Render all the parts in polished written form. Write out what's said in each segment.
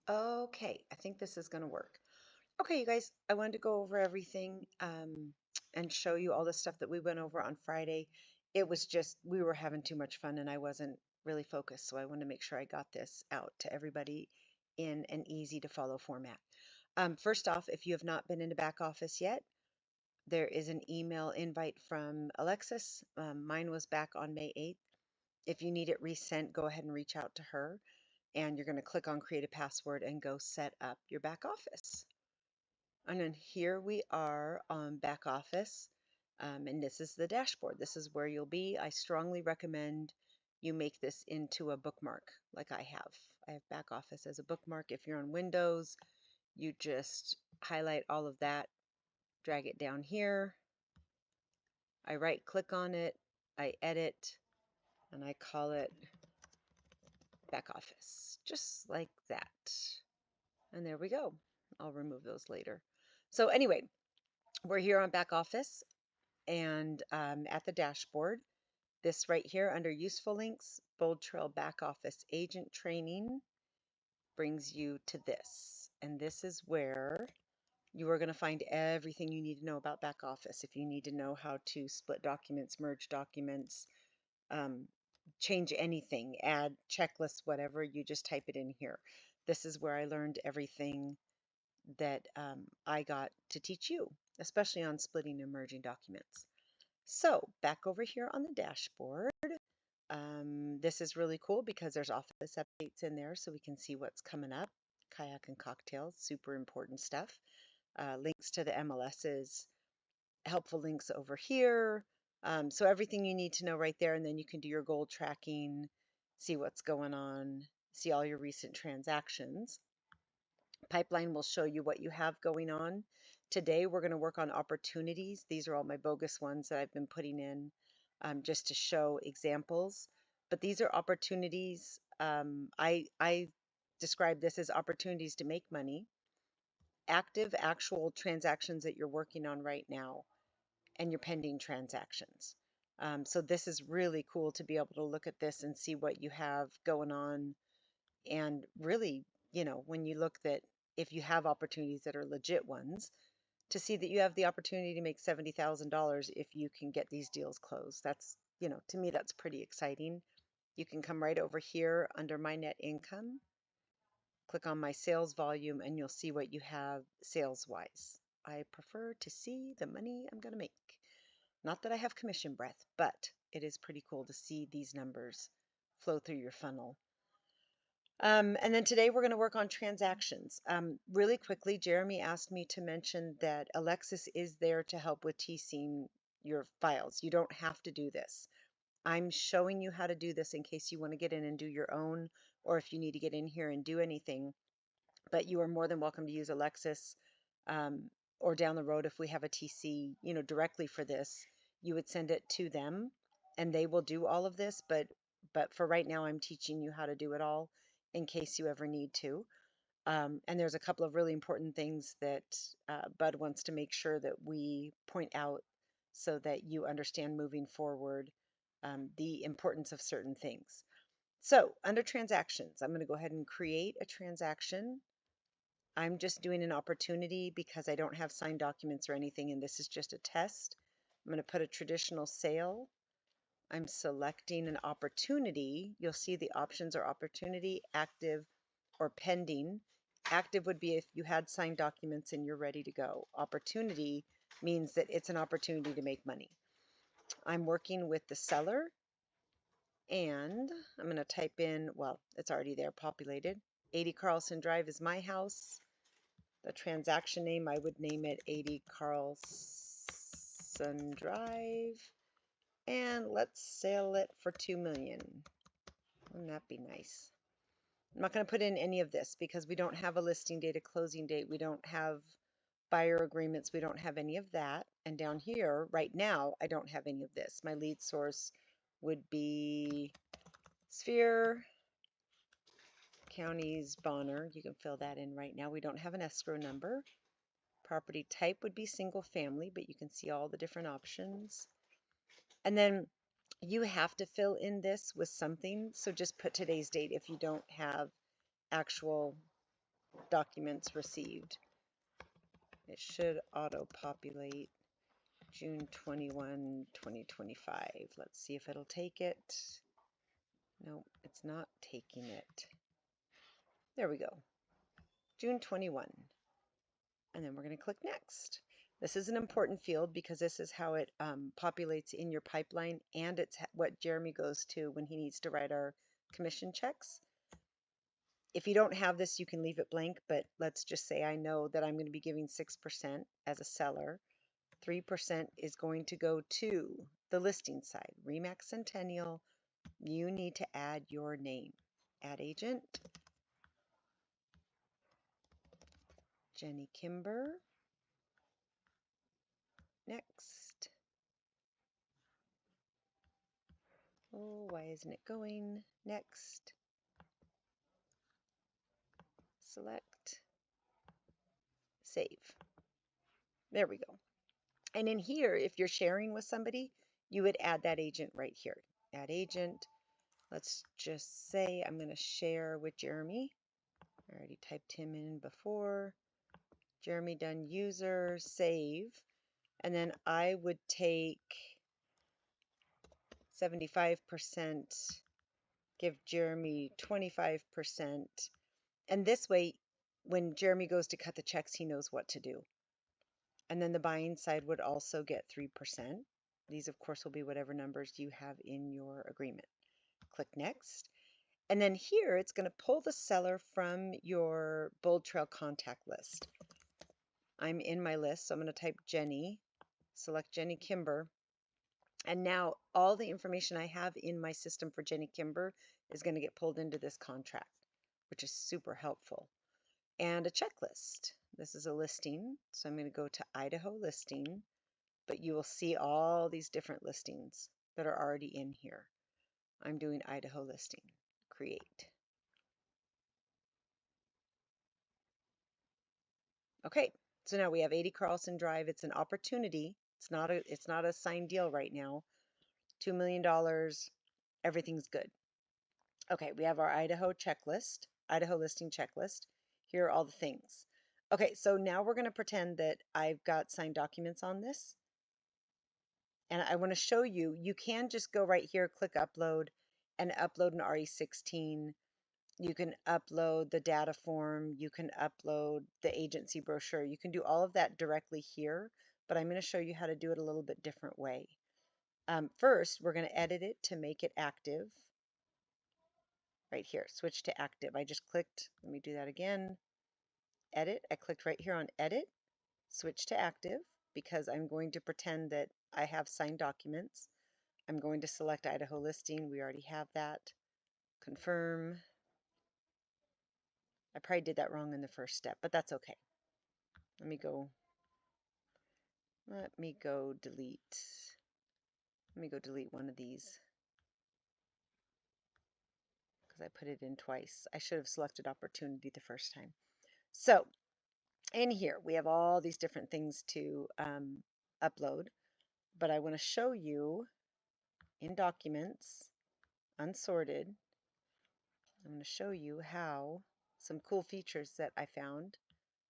Okay, I think this is going to work. Okay, you guys, I wanted to go over everything and show you all the stuff that we went over on Friday. It was just, we were having too much fun and I wasn't really focused, so I wanted to make sure I got this out to everybody in an easy to follow format. First off, if you have not been into back office yet, there is an email invite from Alexis. Mine was back on May 8th. If you need it resent, go ahead and reach out to her and you're going to click on create a password and go set up your back office. And then here we are on back office. And this is the dashboard. This is where you'll be. I strongly recommend you make this into a bookmark like I have. I have back office as a bookmark. If you're on Windows, you just highlight all of that, drag it down here. I right click on it, I edit, and I call it back office, just like that. And there we go. I'll remove those later. So anyway, we're here on back office and at the dashboard. This right here under useful links, Bold Trail back office agent training brings you to this. And this is where you are going to find everything you need to know about back office. If you need to know how to split documents, merge documents, um, change anything, add checklists, whatever, you just type it in here. This is where I learned everything that I got to teach you, especially on splitting and merging documents. So back over here on the dashboard, this is really cool because there's office updates in there so we can see what's coming up. Kayak and cocktails, super important stuff. Links to the MLSs, helpful links over here. So everything you need to know right there, and then you can do your goal tracking, see what's going on, see all your recent transactions. Pipeline will show you what you have going on. Today, we're going to work on opportunities. These are all my bogus ones that I've been putting in just to show examples. But these are opportunities. I describe this as opportunities to make money, active, actual transactions that you're working on right now, and your pending transactions. So this is really cool to be able to look at this and see what you have going on and really, when you look that if you have opportunities that are legit ones, to see that you have the opportunity to make $70,000 if you can get these deals closed. That's, to me, that's pretty exciting. You can come right over here under my net income, click on my sales volume, and you'll see what you have sales wise. I prefer to see the money I'm going to make. Not that I have commission breath, but it is pretty cool to see these numbers flow through your funnel. And then today we're going to work on transactions. Really quickly, Jeremy asked me to mention that Alexis is there to help with TCing your files. You don't have to do this. I'm showing you how to do this in case you want to get in and do your own, or if you need to get in here and do anything. But you are more than welcome to use Alexis, um, or down the road if we have a TC, directly for this, you would send it to them and they will do all of this. But for right now, I'm teaching you how to do it all in case you ever need to. And there's a couple of really important things that Bud wants to make sure that we point out so that you understand moving forward the importance of certain things. So under transactions, I'm going to go ahead and create a transaction. I'm just doing an opportunity because I don't have signed documents or anything, and this is just a test. I'm going to put a traditional sale. I'm selecting an opportunity. You'll see the options are opportunity, active, or pending. Active would be if you had signed documents and you're ready to go. Opportunity means that it's an opportunity to make money. I'm working with the seller and I'm going to type in, well, it's already there, populated. 80 Carlson Drive is my house. The transaction name, I would name it 80 Carlson Drive. And let's sell it for $2 million. Wouldn't that be nice? I'm not going to put in any of this because we don't have a listing date, a closing date. We don't have buyer agreements. We don't have any of that. And down here, right now, I don't have any of this. My lead source would be Sphere, Counties, Bonner. You can fill that in right now. We don't have an escrow number. Property type would be single family, but you can see all the different options. And then you have to fill in this with something. So just put today's date if you don't have actual documents received. It should auto-populate June 21, 2025. Let's see if it'll take it. No, it's not taking it. There we go. June 21. And then we're going to click next. This is an important field because this is how it populates in your pipeline, and it's what Jeremy goes to when he needs to write our commission checks. If you don't have this, you can leave it blank, but let's just say I know that I'm going to be giving 6% as a seller. 3% is going to go to the listing side. Remax Centennial, you need to add your name. Add agent, Jenny Kimber. Next. Oh, why isn't it going? Next. Select. Save. There we go. And in here, if you're sharing with somebody, you would add that agent right here. Add agent. Let's just say I'm going to share with Jeremy. I already typed him in before. Jeremy done user, save. And then I would take 75%, give Jeremy 25%. And this way, when Jeremy goes to cut the checks, he knows what to do. And then the buying side would also get 3%. These, of course, will be whatever numbers you have in your agreement. Click next. And then here, it's going to pull the seller from your Bold Trail contact list. I'm in my list, so I'm going to type Jenny, select Jenny Kimber. And now all the information I have in my system for Jenny Kimber is going to get pulled into this contract, which is super helpful. And a checklist. This is a listing, so I'm going to go to Idaho listing, but you will see all these different listings that are already in here. I'm doing Idaho listing. Create. Okay, so now we have 80 Carlson Drive. It's an opportunity. It's not a signed deal right now. $2 million. Everything's good. Okay, we have our Idaho checklist, Idaho listing checklist. Here are all the things. Okay, so now we're going to pretend that I've got signed documents on this. And I want to show you, you can just go right here, click upload, and upload an RE16. You can upload the data form. You can upload the agency brochure. You can do all of that directly here, but I'm going to show you how to do it a little bit different way. First, we're going to edit it to make it active. Right here, switch to active. I just clicked, let me do that again. Edit, I clicked right here on edit, switch to active, because I'm going to pretend that I have signed documents. I'm going to select Idaho listing. We already have that. Confirm. I probably did that wrong in the first step, but that's okay. Let me go delete. Let me go delete one of these because I put it in twice. I should have selected opportunity the first time. So in here, we have all these different things to upload, but I want to show you in documents, unsorted. I'm going to show you how some cool features that I found.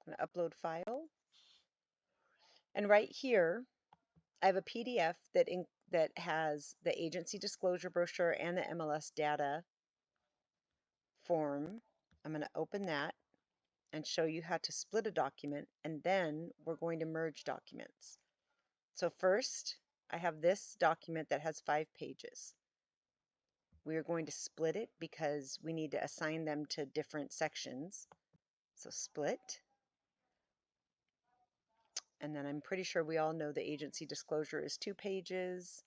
I'm going to upload file. And right here, I have a PDF that has the agency disclosure brochure and the MLS data form. I'm going to open that and show you how to split a document, and then we're going to merge documents. So first, I have this document that has 5 pages. We are going to split it because we need to assign them to different sections. So split. And then I'm pretty sure we all know the agency disclosure is 2 pages.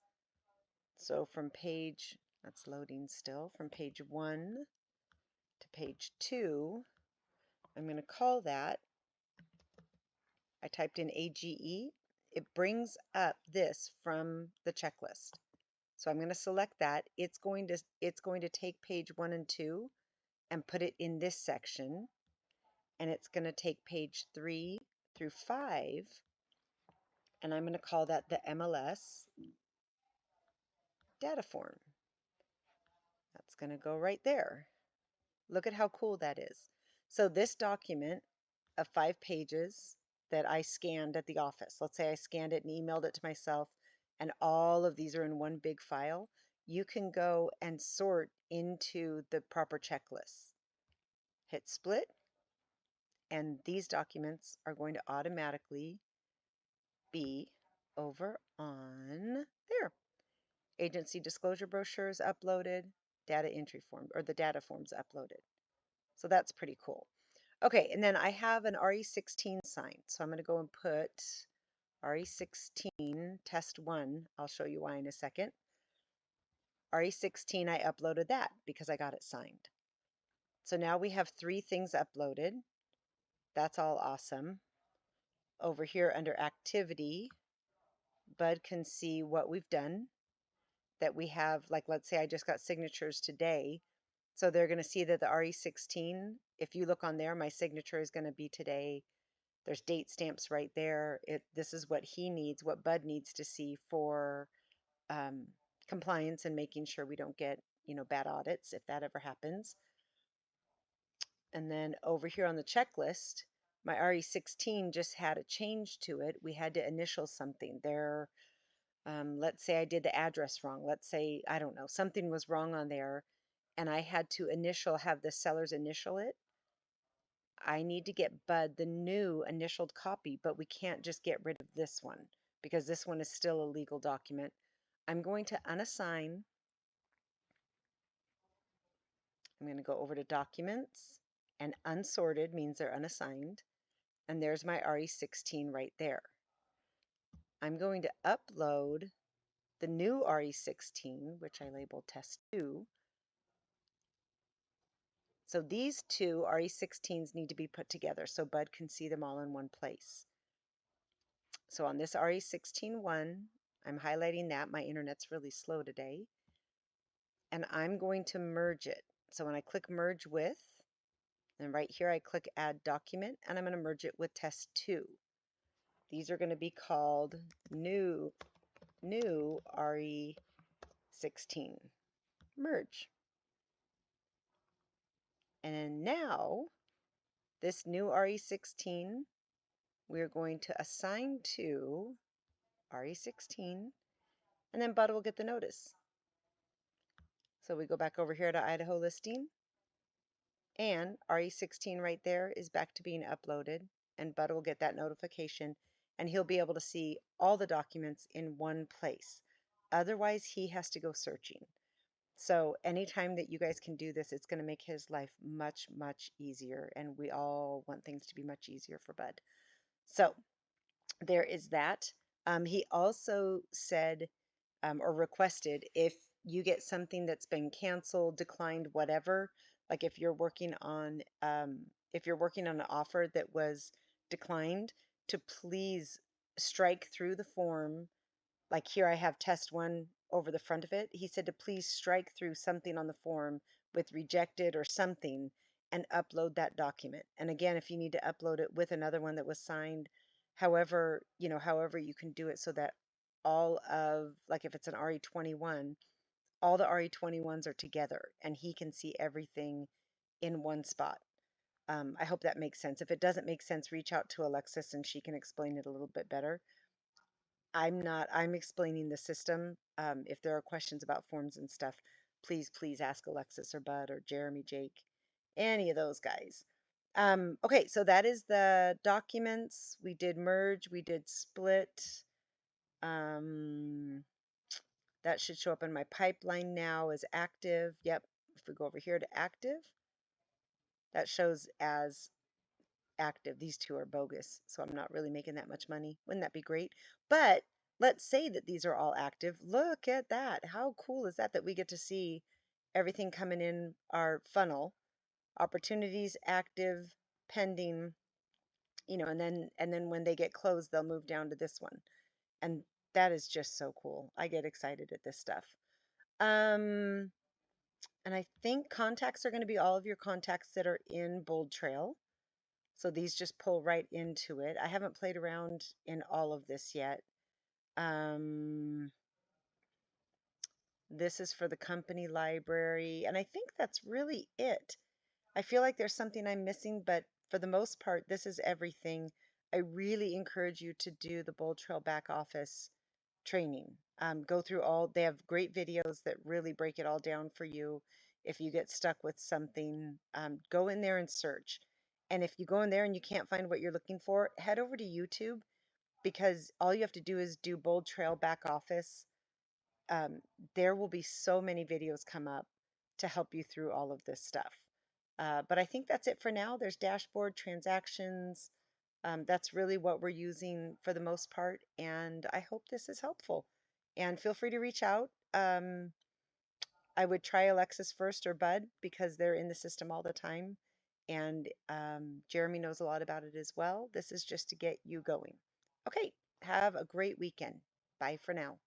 So from page, that's loading still, from page 1 to page 2, I'm going to call that, I typed in AGE. It brings up this from the checklist. So I'm going to select that. It's going to take page 1 and 2 and put it in this section, and it's going to take page 3 through 5, and I'm going to call that the MLS data form. That's going to go right there. Look at how cool that is. So this document of 5 pages that I scanned at the office, let's say I scanned it and emailed it to myself, and all of these are in one big file, you can go and sort into the proper checklists. Hit split, and these documents are going to automatically be over on there. Agency disclosure brochures uploaded, data entry form, or the data forms uploaded. So that's pretty cool. Okay, and then I have an RE16 signed. So I'm going to go and put RE16 test 1. I'll show you why in a second. RE16, I uploaded that because I got it signed. So now we have 3 things uploaded. That's all awesome. Over here under activity, Bud can see what we've done. That we have, like, let's say I just got signatures today. So they're going to see that the RE16, if you look on there, my signature is going to be today. There's date stamps right there. This is what he needs, what Bud needs to see for compliance and making sure we don't get, bad audits if that ever happens. And then over here on the checklist, my RE16 just had a change to it. We had to initial something there. Let's say I did the address wrong. Let's say, I don't know, something was wrong on there and I had to have the sellers initial it. I need to get Bud the new initialed copy, but we can't just get rid of this one because this one is still a legal document. I'm going to unassign. I'm going to go over to documents, and unsorted means they're unassigned. And there's my RE16 right there. I'm going to upload the new RE16, which I labeled test 2. So these 2 RE16s need to be put together so Bud can see them all in one place. So on this RE16-1, I'm highlighting that. My internet's really slow today. And I'm going to merge it. So when I click merge with, and right here I click add document, and I'm going to merge it with test 2. These are going to be called new RE16. Merge. And now this new RE16 we're going to assign to RE16, and then Bud will get the notice. So we go back over here to Idaho listing, and RE16 right there is back to being uploaded, and Bud will get that notification, and he'll be able to see all the documents in one place. Otherwise, he has to go searching. So anytime that you guys can do this, it's going to make his life much, much easier, and we all want things to be much easier for Bud. So there is that. He also said or requested if you get something that's been canceled, declined, whatever, like if you're working on an offer that was declined, to please strike through the form. Like here I have test 1 over the front of it. He said to please strike through something on the form with rejected or something and upload that document. And again, if you need to upload it with another one that was signed, however you can do it so that all of, like if it's an RE21, all the RE21s are together and he can see everything in one spot. I hope that makes sense. If it doesn't make sense, reach out to Alexis and she can explain it a little bit better. I'm explaining the system. If there are questions about forms and stuff, please ask Alexis or Bud or Jeremy, Jake, any of those guys. Okay, so that is the documents. We did merge, we did split. That should show up in my pipeline now as active. Yep, if we go over here to active, that shows as active. These 2 are bogus, so I'm not really making that much money. Wouldn't that be great? But let's say that these are all active. Look at that. How cool is that we get to see everything coming in our funnel? Opportunities, active, pending, and then when they get closed, they'll move down to this one. And that is just so cool. I get excited at this stuff. And I think contacts are going to be all of your contacts that are in Bold Trail. So these just pull right into it. I haven't played around in all of this yet. This is for the company library, and I think that's really it. I feel like there's something I'm missing, but for the most part, this is everything. I really encourage you to do the Bold Trail back office training. Go through all, they have great videos that really break it all down for you. If you get stuck with something, go in there and search. And if you go in there and you can't find what you're looking for, head over to YouTube, because all you have to do is do Bold Trail back office. um, there will be so many videos come up to help you through all of this stuff. But I think that's it for now. There's dashboard, transactions. That's really what we're using for the most part. And I hope this is helpful. And feel free to reach out. I would try Alexis first or Bud because they're in the system all the time. And Jeremy knows a lot about it as well. This is just to get you going. Okay, have a great weekend. Bye for now.